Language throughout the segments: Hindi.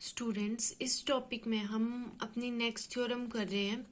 स्टूडेंट्स, इस टॉपिक में हम अपनी नेक्स्ट थ्योरम कर रहे हैं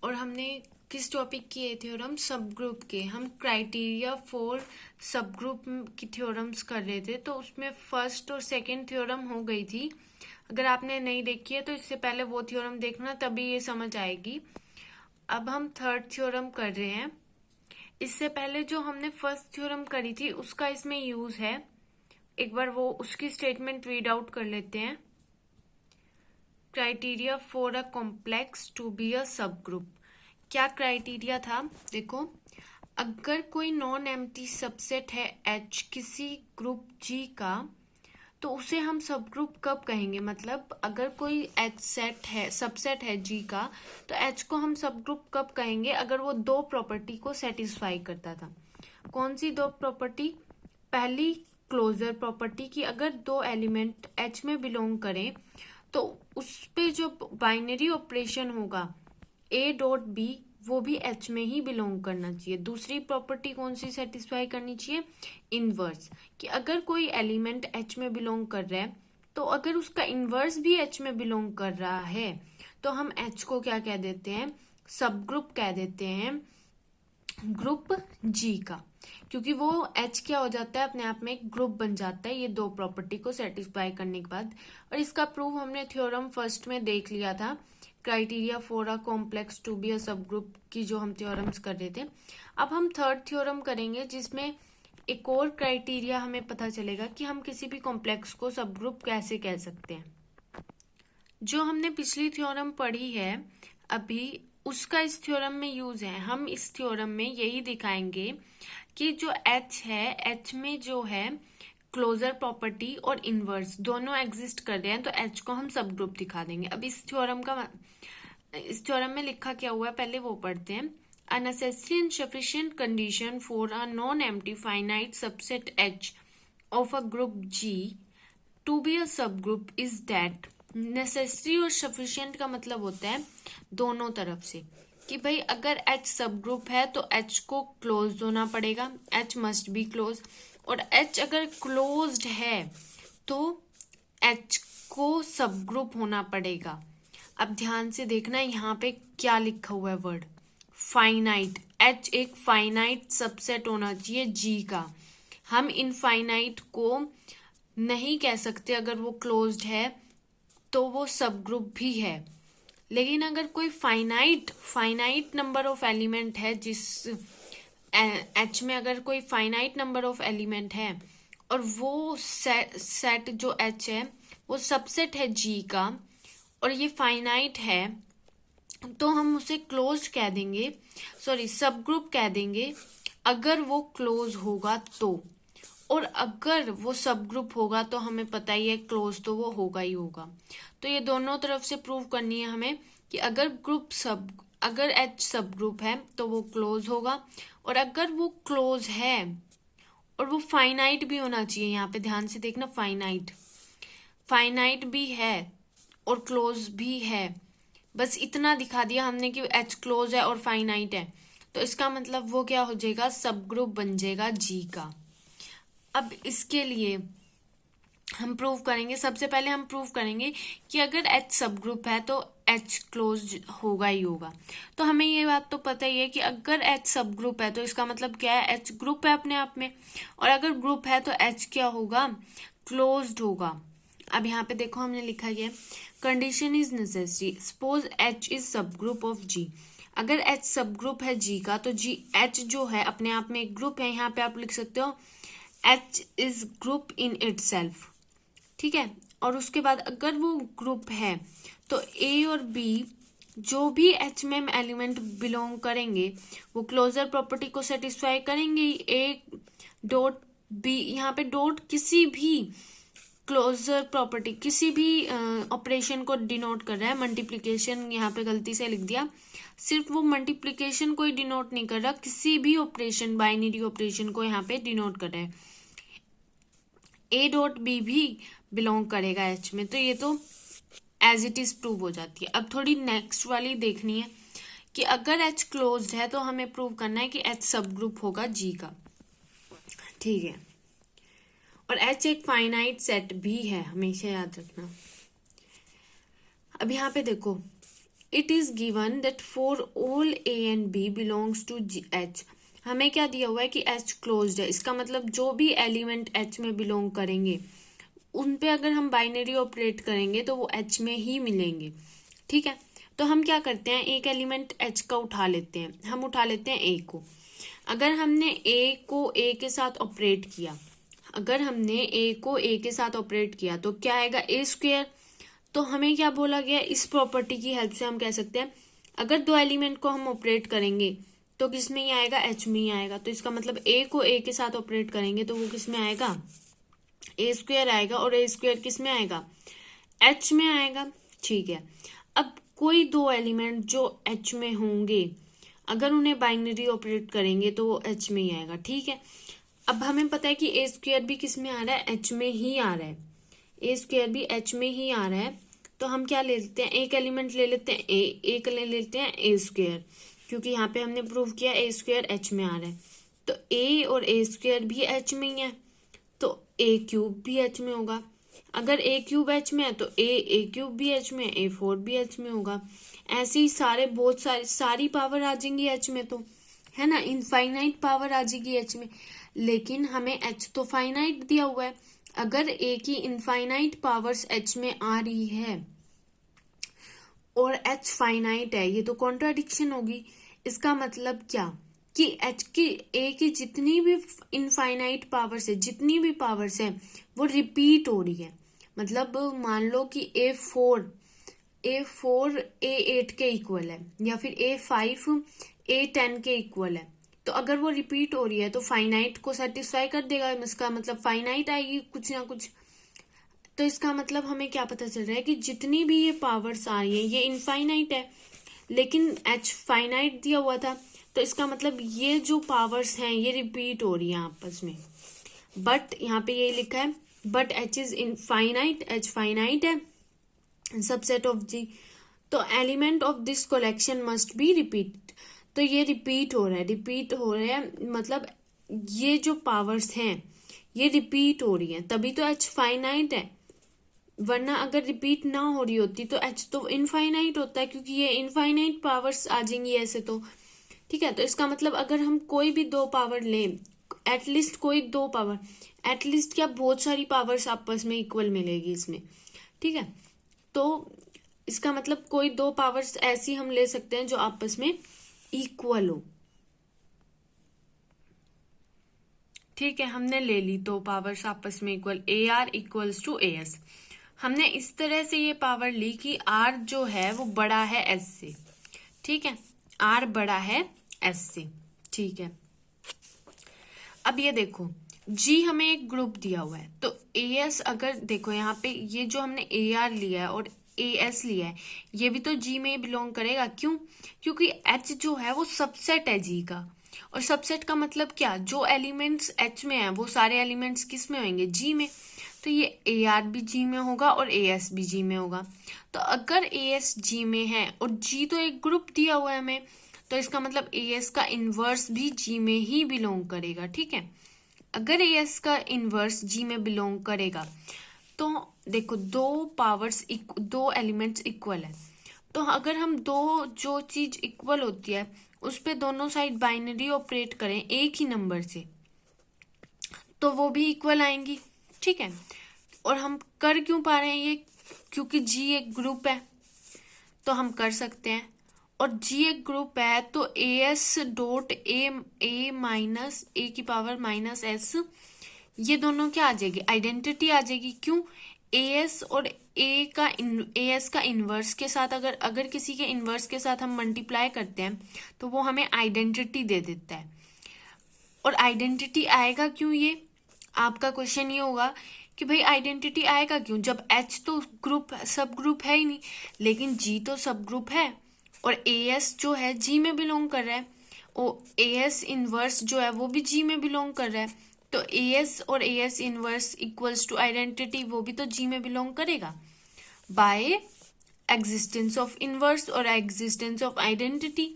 और हमने किस टॉपिक की है थ्योरम? सब ग्रुप के। हम क्राइटेरिया फॉर सब ग्रुप की थ्योरम्स कर रहे थे, तो उसमें फर्स्ट और सेकंड थ्योरम हो गई थी। अगर आपने नहीं देखी है तो इससे पहले वो थ्योरम देखना, तभी ये समझ आएगी। अब हम थर्ड थ्योरम कर रहे हैं। इससे पहले जो हमने फर्स्ट थ्योरम करी थी उसका इसमें यूज है। एक बार वो उसकी स्टेटमेंट रीड आउट कर लेते हैं। Criteria for a complex to be a subgroup. क्या क्राइटेरिया था? देखो, अगर कोई नॉन एम्प्टी सबसेट है H किसी ग्रुप G का, तो उसे हम सब ग्रुप कब कहेंगे? मतलब अगर कोई H सेट है, सबसेट है G का, तो H को हम सब ग्रुप कब कहेंगे? अगर वो दो प्रॉपर्टी को सेटिस्फाई करता था। कौन सी दो प्रॉपर्टी? पहली, क्लोजर प्रॉपर्टी की अगर दो एलिमेंट H में बिलोंग करें तो उस पे जो बाइनरी ऑपरेशन होगा A.B, वो भी H में ही बिलोंग करना चाहिए। दूसरी प्रॉपर्टी कौन सी सेटिस्फाई करनी चाहिए? इनवर्स, कि अगर कोई एलिमेंट H में बिलोंग कर रहा है तो अगर उसका इनवर्स भी H में बिलोंग कर रहा है तो हम H को क्या कह देते हैं? सब ग्रुप कह देते हैं ग्रुप G का, क्योंकि वो H क्या हो जाता है, अपने आप में एक ग्रुप बन जाता है ये दो प्रॉपर्टी को सेटिस्फाई करने के बाद। और इसका प्रूफ हमने थ्योरम फर्स्ट में देख लिया था, criteria for a complex to be a subgroup की जो हम थ्योरम्स कर रहे थे। अब हम थर्ड थ्योरम करेंगे जिसमें एक और क्राइटेरिया हमें पता चलेगा कि हम किसी भी कॉम्प्लेक्स को सब ग्रुप कैसे कह सकते हैं। जो हमने पिछली थ्योरम पढ़ी है अभी, उसका इस थ्योरम में यूज है। हम इस थ्योरम में यही दिखाएंगे कि जो H है, H में जो है क्लोजर प्रॉपर्टी और इनवर्स दोनों एग्जिस्ट कर रहे हैं, तो H को हम सब ग्रुप दिखा देंगे। अब इस थ्योरम में लिखा क्या हुआ है पहले वो पढ़ते हैं। A necessary and sufficient condition for a non-empty finite subset H of a group G to be a subgroup is that necessary और सफिशिएंट का मतलब होता है दोनों तरफ से, कि भाई अगर H सब ग्रुप है तो H को क्लोज होना पड़ेगा, H मस्ट बी क्लोज। और H अगर क्लोज्ड है तो H को सब ग्रुप होना पड़ेगा। अब ध्यान से देखना, यहाँ पे क्या लिखा हुआ है वर्ड फाइनाइट। H एक फाइनाइट सबसेट होना चाहिए G का। हम इनफाइनाइट को नहीं कह सकते, अगर वो क्लोज्ड है तो वो सब ग्रुप भी है। लेकिन अगर कोई फाइनाइट नंबर ऑफ एलिमेंट है, जिस H में अगर कोई फाइनाइट नंबर ऑफ एलिमेंट है और वो सेट जो H है वो सबसेट है G का और ये फाइनाइट है, तो हम उसे क्लोज कह देंगे, सॉरी सब ग्रुप कह देंगे अगर वो क्लोज होगा तो। और अगर वो सब ग्रुप होगा तो हमें पता ही है क्लोज तो वो होगा ही होगा। तो ये दोनों तरफ से प्रूव करनी है हमें कि अगर H सब ग्रुप है तो वो क्लोज होगा, और अगर वो क्लोज है और वो फाइनाइट भी होना चाहिए। यहाँ पे ध्यान से देखना, फाइनाइट भी है और क्लोज भी है। बस इतना दिखा दिया हमने कि H क्लोज है और फाइनाइट है, तो इसका मतलब वो क्या हो जाएगा? सब ग्रुप बन जाएगा G का। अब इसके लिए हम प्रूव करेंगे, सबसे पहले हम प्रूव करेंगे कि अगर H सब ग्रुप है तो H क्लोज होगा ही होगा। तो हमें ये बात तो पता ही है कि अगर H सब ग्रुप है तो इसका मतलब क्या है? H ग्रुप है अपने आप में, और अगर ग्रुप है तो H क्या होगा? क्लोज्ड होगा। अब यहाँ पे देखो हमने लिखा है condition is necessary, suppose H is सब ग्रुप ऑफ G। अगर H सब ग्रुप है G का तो H जो है अपने आप में एक ग्रुप है। यहाँ पे आप लिख सकते हो H is group in itself, ठीक है। और उसके बाद अगर वो ग्रुप है तो A और B जो भी H में एलिमेंट बिलोंग करेंगे वो क्लोजर प्रॉपर्टी को सेटिस्फाई करेंगे। A.B, यहाँ पे डॉट किसी भी क्लोजर प्रॉपर्टी, किसी भी ऑपरेशन को डिनोट कर रहा है। मल्टीप्लिकेशन यहाँ पे गलती से लिख दिया, सिर्फ वो मल्टीप्लिकेशन को ही डिनोट नहीं कर रहा, किसी भी ऑपरेशन, बाइनरी ऑपरेशन को यहाँ पे डिनोट कर रहा है। A.B भी बिलोंग करेगा H में, तो ये तो एज इट इज प्रूव हो जाती है। अब थोड़ी नेक्स्ट वाली देखनी है कि अगर H क्लोज्ड है तो हमें प्रूव करना है कि H सब ग्रुप होगा G का, ठीक है। और H एक फाइनाइट सेट भी है, हमेशा याद रखना। अब यहाँ पे देखो, it is given that for all a and b belongs to H. हमें क्या दिया हुआ है कि एच क्लोज्ड है, इसका मतलब जो भी एलिमेंट एच में बिलोंग करेंगे उन पे अगर हम बाइनरी ऑपरेट करेंगे तो वो एच में ही मिलेंगे। ठीक है, तो हम क्या करते हैं, एक एलिमेंट एच का उठा लेते हैं, हम उठा लेते हैं ए को। अगर हमने ए को ए के साथ ऑपरेट किया, अगर हमने ए को ए के साथ ऑपरेट किया तो क्या आएगा, ए स्क्वेयर। तो हमें क्या बोला गया, इस प्रॉपर्टी की हेल्प से हम कह सकते हैं अगर दो एलिमेंट को हम ऑपरेट करेंगे तो किस में ही आएगा, एच में ही आएगा। तो इसका मतलब ए को ए के साथ ऑपरेट करेंगे तो वो किस में आएगा, ए स्क्वेयर आएगा, और ए स्क्वेयर किस में आएगा, एच में आएगा। ठीक है, अब कोई दो एलिमेंट जो एच में होंगे अगर उन्हें बाइनरी ऑपरेट करेंगे तो वो एच में ही आएगा। ठीक है, अब हमें पता है कि ए स्क्वेयर भी किस में आ रहा है, एच में ही आ रहा है, ए स्क्वेयर भी एच में ही आ रहा है। तो हम क्या ले लेते हैं, एक एलिमेंट ले लेते हैं ए, एक ले लेते हैं ए स्क्वेयर, क्योंकि यहाँ पे हमने प्रूव किया ए स्क्वेयर एच में आ रहा है। तो ए और ए स्क्वेयर भी एच में ही है, तो ए क्यूब भी एच में होगा। अगर ए क्यूब एच में है तो ए क्यूब भी एच में, ए फोर भी एच में होगा। ऐसे ही सारे बहुत सारी पावर आ जाएंगी एच में, तो है ना, इनफाइनाइट पावर आ जाएगी एच में। लेकिन हमें एच तो फाइनाइट दिया हुआ है, अगर ए की इनफाइनाइट पावर्स एच में आ रही है और एच फाइनाइट है, ये तो कॉन्ट्राडिक्शन होगी। इसका मतलब क्या कि एच की ए की जितनी भी इनफाइनाइट पावर्स है, जितनी भी पावर्स है वो रिपीट हो रही है। मतलब मान लो कि ए4 ए8 के इक्वल है, या फिर ए5 ए10 के इक्वल है। तो अगर वो रिपीट हो रही है तो फाइनाइट को सेटिस्फाई कर देगा, इसका मतलब फाइनाइट आएगी कुछ ना कुछ। तो इसका मतलब हमें क्या पता चल रहा है कि जितनी भी ये पावर्स आ रही है ये इनफाइनाइट है, लेकिन एच फाइनाइट दिया हुआ था। तो इसका मतलब ये जो पावर्स हैं ये रिपीट हो रही हैं आपस में। बट यहाँ पे ये लिखा है but H is infinite, H finite है सबसेट ऑफ जी। तो element of this collection must be repeat. तो ये रिपीट हो रहा है मतलब ये जो पावर्स हैं ये रिपीट हो रही हैं, तभी तो एच फाइनाइट है। वरना अगर रिपीट ना हो रही होती तो एच तो इनफाइनाइट होता है, क्योंकि ये इनफाइनाइट पावर्स आ जाएंगी ऐसे तो। ठीक है, तो इसका मतलब अगर हम कोई भी दो पावर लें, एटलीस्ट कोई दो पावर, एटलीस्ट क्या बहुत सारी पावर्स आपस में इक्वल मिलेगी इसमें। ठीक है, तो इसका मतलब कोई दो पावर्स ऐसी हम ले सकते हैं जो आपस में इक्वल हो। ठीक है, हमने ले ली दो पावर्स आपस में equal, a r equals to a s. हमने इस तरह से ये पावर ली कि आर जो है वो बड़ा है एस से। ठीक है, आर बड़ा है एस से। ठीक है, अब ये देखो जी हमें एक ग्रुप दिया हुआ है, तो ए एस, अगर देखो यहाँ पे ये जो हमने ए आर लिया है और ए एस लिया है, ये भी तो जी में बिलोंग करेगा। क्यों, क्योंकि एच जो है वो सबसेट है जी का, और सबसेट का मतलब क्या, जो एलिमेंट्स एच में है वो सारे एलिमेंट्स किस में होंगे, जी में। तो ये ए आर भी जी में होगा और ए एस भी जी में होगा। तो अगर ए एस जी में है और जी तो एक ग्रुप दिया हुआ है हमें, तो इसका मतलब ए एस का इनवर्स भी जी में ही बिलोंग करेगा। ठीक है, अगर ए एस का इनवर्स जी में बिलोंग करेगा तो देखो दो पावर्स दो एलिमेंट्स इक्वल है, तो अगर हम दो जो चीज इक्वल होती है उस पे दोनों साइड बाइनरी ऑपरेट करें एक ही नंबर से तो वो भी इक्वल आएंगी। ठीक है, और हम कर क्यों पा रहे हैं ये, क्योंकि जी एक ग्रुप है तो हम कर सकते हैं, और जी एक ग्रुप है तो ए S dot A minus A की पावर माइनस एस, ये दोनों क्या आ जाएगी, आइडेंटिटी आ जाएगी। क्यों, ए एस और ए एस का इनवर्स के साथ अगर किसी के इनवर्स के साथ हम मल्टीप्लाई करते हैं तो वो हमें आइडेंटिटी दे देता है। और आइडेंटिटी आएगा क्यों, ये आपका क्वेश्चन ये होगा कि भाई आइडेंटिटी आएगा क्यों, जब एच तो ग्रुप सब ग्रुप है ही नहीं, लेकिन जी तो सब ग्रुप है, और ए एस जो है जी में बिलोंग कर रहा है, और ए एस इनवर्स जो है वो भी जी में बिलोंग कर रहा है। तो ए एस और a s inverse equals to identity, वो भी तो जी में बिलोंग करेगा बाय एग्जिस्टेंस ऑफ इनवर्स और एग्जिस्टेंस ऑफ आइडेंटिटी।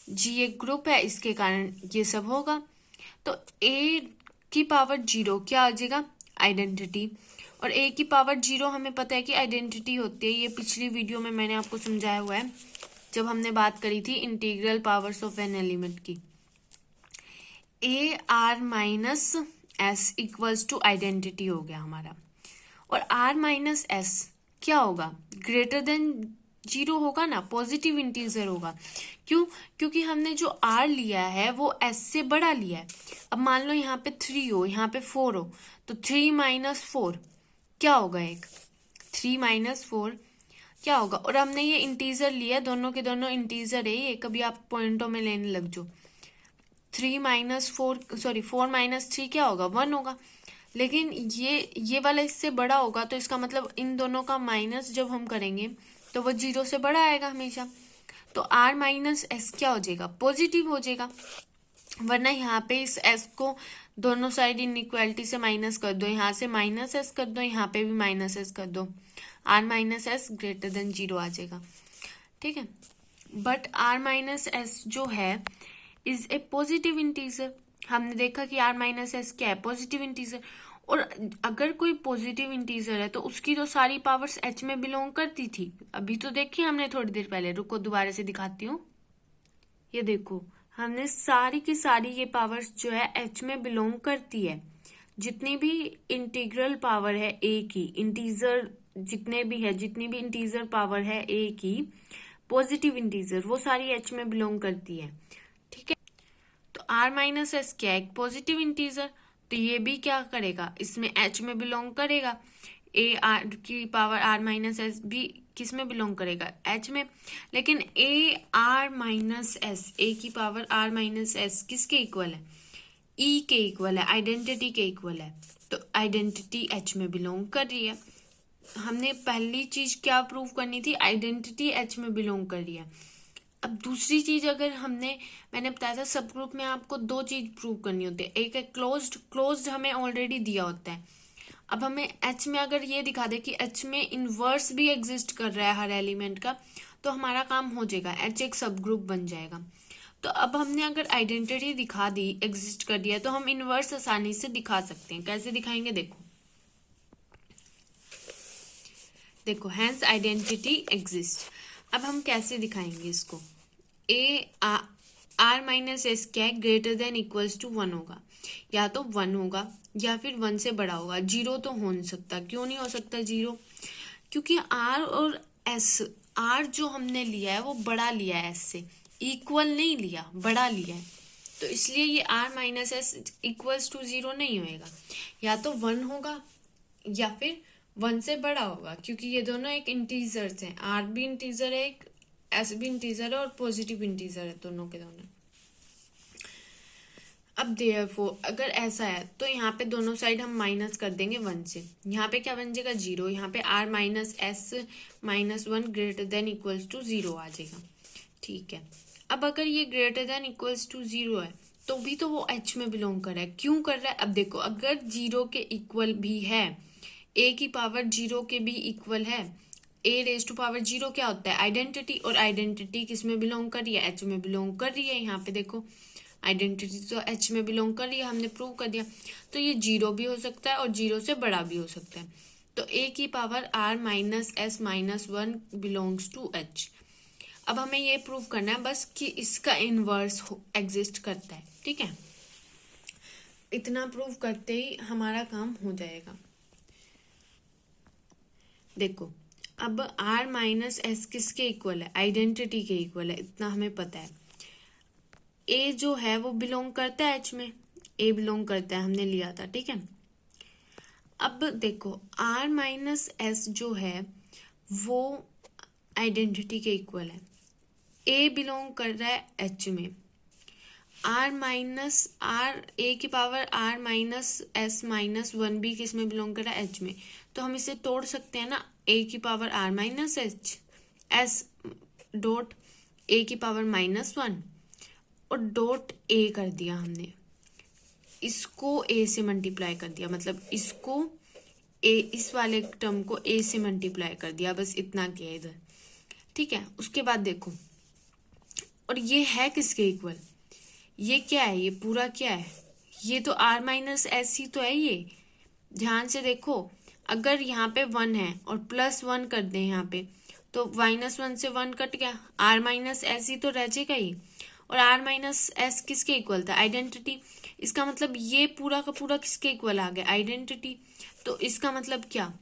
जी एक ग्रुप है, इसके कारण ये सब होगा। तो ए की पावर 0 क्या आ जाएगा, आइडेंटिटी, और ए की पावर 0 हमें पता है कि आइडेंटिटी होती है, ये पिछली वीडियो में मैंने आपको समझाया हुआ है जब हमने बात करी थी integral powers of an element की। A R minus S equals to identity हो गया हमारा, और आर माइनस एस क्या होगा, ग्रेटर देन 0 होगा ना, पॉजिटिव इंटीजर होगा। क्यों? क्योंकि हमने जो आर लिया है वो एस से बड़ा लिया है। अब मान लो यहाँ पे 3 हो, यहाँ पे 4 हो, तो 3 माइनस 4 क्या होगा, एक 3 माइनस 4 क्या होगा। और हमने ये इंटीजर लिया, दोनों के दोनों इंटीजर है, ये कभी आप पॉइंटों में लेने लग जाओ। 3 माइनस 4 सॉरी 4 माइनस 3 क्या होगा, 1 होगा। लेकिन ये वाला इससे बड़ा होगा, तो इसका मतलब इन दोनों का माइनस जब हम करेंगे तो वो 0 से बड़ा आएगा हमेशा। तो आर माइनस एस क्या हो जाएगा, पॉजिटिव हो जाएगा। वरना यहाँ पे इस एस को दोनों साइड इनइक्वालिटी से माइनस कर दो, यहाँ से माइनस एस कर दो, यहाँ पे भी माइनस एस कर दो, r minus s greater than 0 आ जाएगा। ठीक है, बट आर माइनस एस जो है इज ए पॉजिटिव इंटीजर। हमने देखा कि आर माइनस एस क्या है, पॉजिटिव इंटीजर। और अगर कोई पॉजिटिव इंटीजर है तो उसकी तो सारी पावर्स एच में बिलोंग करती थी, अभी तो देखी हमने थोड़ी देर पहले। रुको दोबारा से दिखाती हूँ, ये देखो हमने सारी की सारी ये पावर्स जो है एच में बिलोंग करती है। जितनी भी इंटीग्रल पावर है ए की, इंटीजर जितने भी है, जितनी भी इंटीजर पावर है ए की, पॉजिटिव इंटीजर, वो सारी एच में बिलोंग करती है। ठीक है, तो आर माइनस एस क्या है, एक पॉजिटिव इंटीजर, तो ये भी क्या करेगा, इसमें एच में बिलोंग करेगा। ए आर की पावर आर माइनस एस भी किस में बिलोंग करेगा, एच में। लेकिन ए आर माइनस एस, ए की पावर आर माइनस एस किसके इक्वल है, ई के इक्वल है, आइडेंटिटी के इक्वल है। तो आइडेंटिटी एच में बिलोंग कर रही है। हमने पहली चीज क्या प्रूव करनी थी, आइडेंटिटी एच में बिलोंग कर रही है। अब दूसरी चीज, अगर मैंने बताया था सब ग्रुप में आपको 2 चीज प्रूव करनी होती है, एक है क्लोज्ड हमें ऑलरेडी दिया होता है। अब हमें एच में अगर ये दिखा दे कि एच में इनवर्स भी एग्जिस्ट कर रहा है हर एलिमेंट का, तो हमारा काम हो जाएगा, एच एक सब ग्रुप बन जाएगा। तो अब हमने अगर आइडेंटिटी दिखा दी, एग्जिस्ट कर दिया, तो हम इनवर्स आसानी से दिखा सकते हैं। कैसे दिखाएंगे, देखो हैंस आइडेंटिटी एग्जिस्ट। अब हम कैसे दिखाएंगे इसको, ए आर माइनस एस क्या है, ग्रेटर देन इक्वल्स टू 1 होगा, या तो 1 होगा या फिर 1 से बड़ा होगा। 0 तो हो नहीं सकता। क्यों नहीं हो सकता 0? क्योंकि आर और एस, आर जो हमने लिया है वो बड़ा लिया है एस से, इक्वल नहीं लिया, बड़ा लिया है। तो इसलिए ये r minus S equals to 0 नहीं होएगा, या तो 1 होगा या फिर 1 से बड़ा होगा, क्योंकि ये दोनों एक इंटीजर्स हैं। आर भी इंटीजर है, एक एस भी इंटीजर है, और पॉजिटिव इंटीजर है दोनों के दोनों। अब देयरफॉर अगर ऐसा है तो यहाँ पे दोनों साइड हम माइनस कर देंगे 1 से। यहाँ पे क्या बन जाएगा, 0। यहाँ पे r minus s minus 1 greater than equals to 0 आ जाएगा। ठीक है, अब अगर ये ग्रेटर देन इक्वल्स टू 0 है तो भी तो वो एच में बिलोंग कर रहा है। क्यों कर रहा है, अब देखो, अगर 0 के इक्वल भी है, ए की पावर 0 के भी इक्वल है, ए रेज टू पावर 0 क्या होता है, आइडेंटिटी। और आइडेंटिटी किस में बिलोंग कर रही है, एच में बिलोंग कर रही है। यहाँ पे देखो आइडेंटिटी तो एच में बिलोंग कर रही है, हमने प्रूव कर दिया। तो ये 0 भी हो सकता है और 0 से बड़ा भी हो सकता है। तो ए की power r minus s minus 1 belongs to H. अब हमें ये प्रूव करना है बस कि इसका इनवर्स एग्जिस्ट करता है। ठीक है, इतना प्रूव करते ही हमारा काम हो जाएगा। देखो, अब आर माइनस एस किसके इक्वल है, आइडेंटिटी के इक्वल है, इतना हमें पता है। ए जो है वो बिलोंग करता है एच में, ए बिलोंग करता है, हमने लिया था। ठीक है, अब देखो आर माइनस एस जो है वो आइडेंटिटी के इक्वल है, ए बिलोंग कर रहा है एच में, आर माइनस आर ए की power r minus s minus 1 भी किस में बिलोंग कर रहा है, एच में। तो हम इसे तोड़ सकते हैं ना, ए की power r minus h s dot a की पावर माइनस 1 और डॉट ए कर दिया हमने, इसको ए से मल्टीप्लाई कर दिया, मतलब इसको ए, इस वाले टर्म को ए से मल्टीप्लाई कर दिया, बस इतना किया इधर। ठीक है, उसके बाद देखो, और ये है किसके इक्वल, ये क्या है, ये पूरा क्या है, ये तो आर माइनस एस ही तो है। ये ध्यान से देखो, अगर यहाँ पे 1 है और +1 कर दें यहाँ पे, तो -1 से 1 कट गया, r-s ही तो रह जाएगा ही। और r-s किसके इक्वल था? आइडेंटिटी। इसका मतलब ये पूरा का पूरा किसके इक्वल आ गया? आइडेंटिटी। तो इसका मतलब क्या?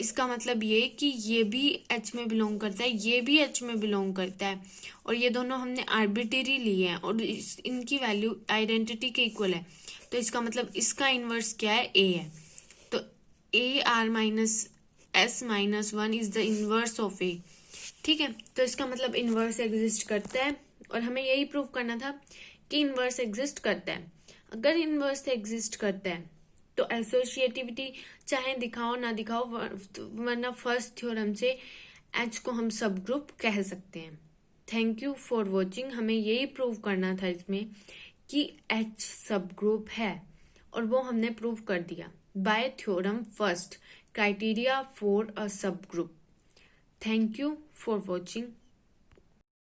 इसका मतलब ये कि ये भी H में बिलोंग करता है, ये भी H में बिलोंग करता है, और ये दोनों हमने आर्बिट्रेरी लिए हैं और इनकी वैल्यू आइडेंटिटी के इक्वल है। तो इसका मतलब इसका इन्वर्स क्या है? A है। तो AR-S-1 is the inverse of A। ठीक है, तो इसका मतलब इन्वर्स एग्जिस्ट करता है, और हमें यही प्रूव करना था कि इन्वर्स एग्जिस्ट करता है। अगर इन्वर्स एग्जिस्ट करता है तो एसोसिएटिविटी चाहे दिखाओ ना दिखाओ, वरना फर्स्ट थ्योरम से H को हम सब ग्रुप कह सकते हैं। Thank you for watching. हमें यही प्रूव करना था इसमें कि H सब ग्रुप है, और वो हमने प्रूव कर दिया by theorem first, criteria for a subgroup. Thank you for watching.